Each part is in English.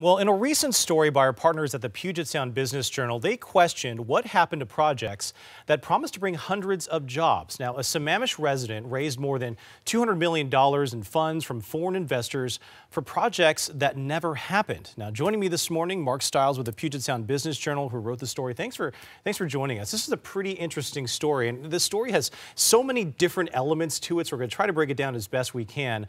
Well, in a recent story by our partners at the Puget Sound Business Journal, they questioned what happened to projects that promised to bring hundreds of jobs. Now, a Sammamish resident raised more than $200 million in funds from foreign investors for projects that never happened. Now, joining me this morning, Marc Stiles with the Puget Sound Business Journal, who wrote the story. Thanks for joining us. This is a pretty interesting story, and this story has so many different elements to it, so we're going to try to break it down as best we can.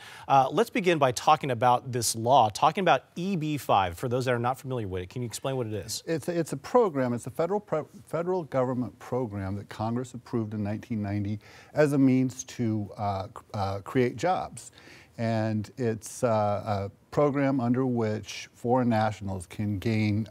Let's begin by talking about this law, talking about EB-5. For those that are not familiar with it, can you explain what it is? It's a program. It's a federal government program that Congress approved in 1990 as a means to create jobs. And it's a program under which foreign nationals can gain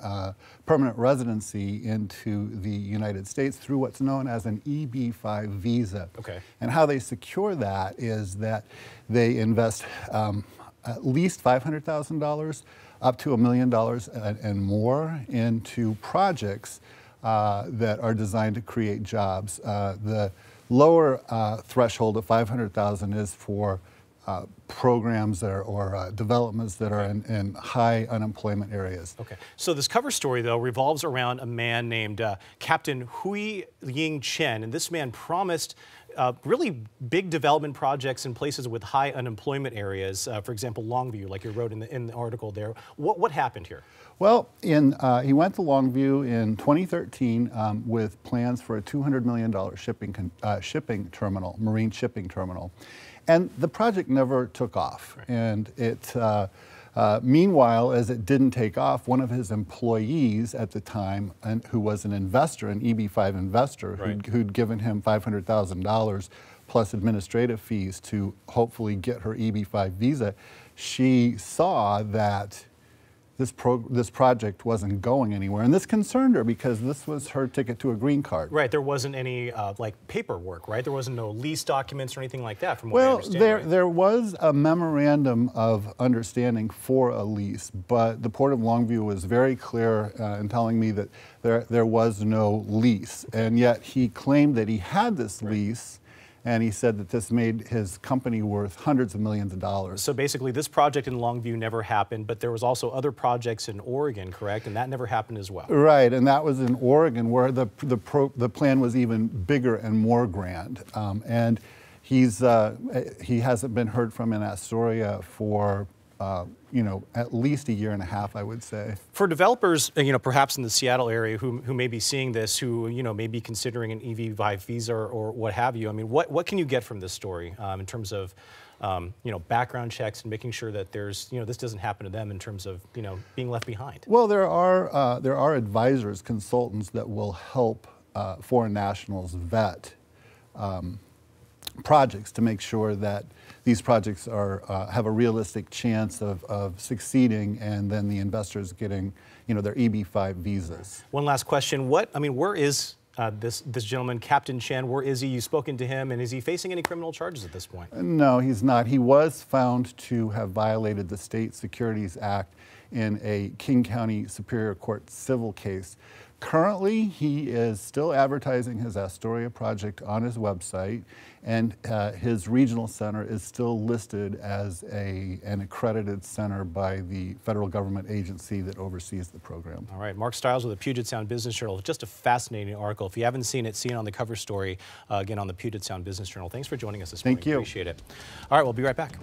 permanent residency into the United States through what's known as an EB-5 visa. Okay. And how they secure that is that they invest at least $500,000 up to $1 million and more into projects that are designed to create jobs. The lower threshold of $500,000 is for programs or developments that are in high unemployment areas. Okay, so this cover story, though, revolves around a man named Captain Hui Ying Chen, and this man promised really big development projects in places with high unemployment areas, for example, Longview, like you wrote in the article there. What happened here? Well, he went to Longview in 2013 with plans for a $200 million shipping terminal, marine shipping terminal. And the project never took off. Right. And it, meanwhile, as it didn't take off, one of his employees at the time, who was an investor, an EB-5 investor, right, who'd given him $500,000 plus administrative fees to hopefully get her EB-5 visa, she saw that this project wasn't going anywhere, and this concerned her because this was her ticket to a green card. Right, there wasn't any like paperwork, right? There wasn't no lease documents or anything like that, from what I understand. Well, there was a memorandum of understanding for a lease, but the Port of Longview was very clear in telling me that there was no lease, and yet he claimed that he had this lease. And he said that this made his company worth hundreds of millions of dollars. So basically this project in Longview never happened, but there was also other projects in Oregon, correct? And that never happened as well. Right, and that was in Oregon where the plan was even bigger and more grand. And he hasn't been heard from in Astoria for at least 1.5 years, I would say. For developers, perhaps in the Seattle area who may be seeing this, who, may be considering an EB-5 visa or what have you, I mean, what can you get from this story in terms of, background checks and making sure that there's, this doesn't happen to them in terms of, being left behind? Well, there are advisors, consultants that will help foreign nationals vet projects to make sure that these projects have a realistic chance of succeeding, and then the investors getting, their EB-5 visas. One last question: where is this gentleman, Captain Chen? Where is he? You've spoken to him, and is he facing any criminal charges at this point? No, he's not. He was found to have violated the State Securities Act in a King County Superior Court civil case. Currently, he is still advertising his Astoria project on his website, and his regional center is still listed as an accredited center by the federal government agency that oversees the program. All right, Marc Stiles with the Puget Sound Business Journal. Just a fascinating article. If you haven't seen it, see it on the cover story, again, on the Puget Sound Business Journal. Thanks for joining us this morning. Thank you. Appreciate it. All right, we'll be right back.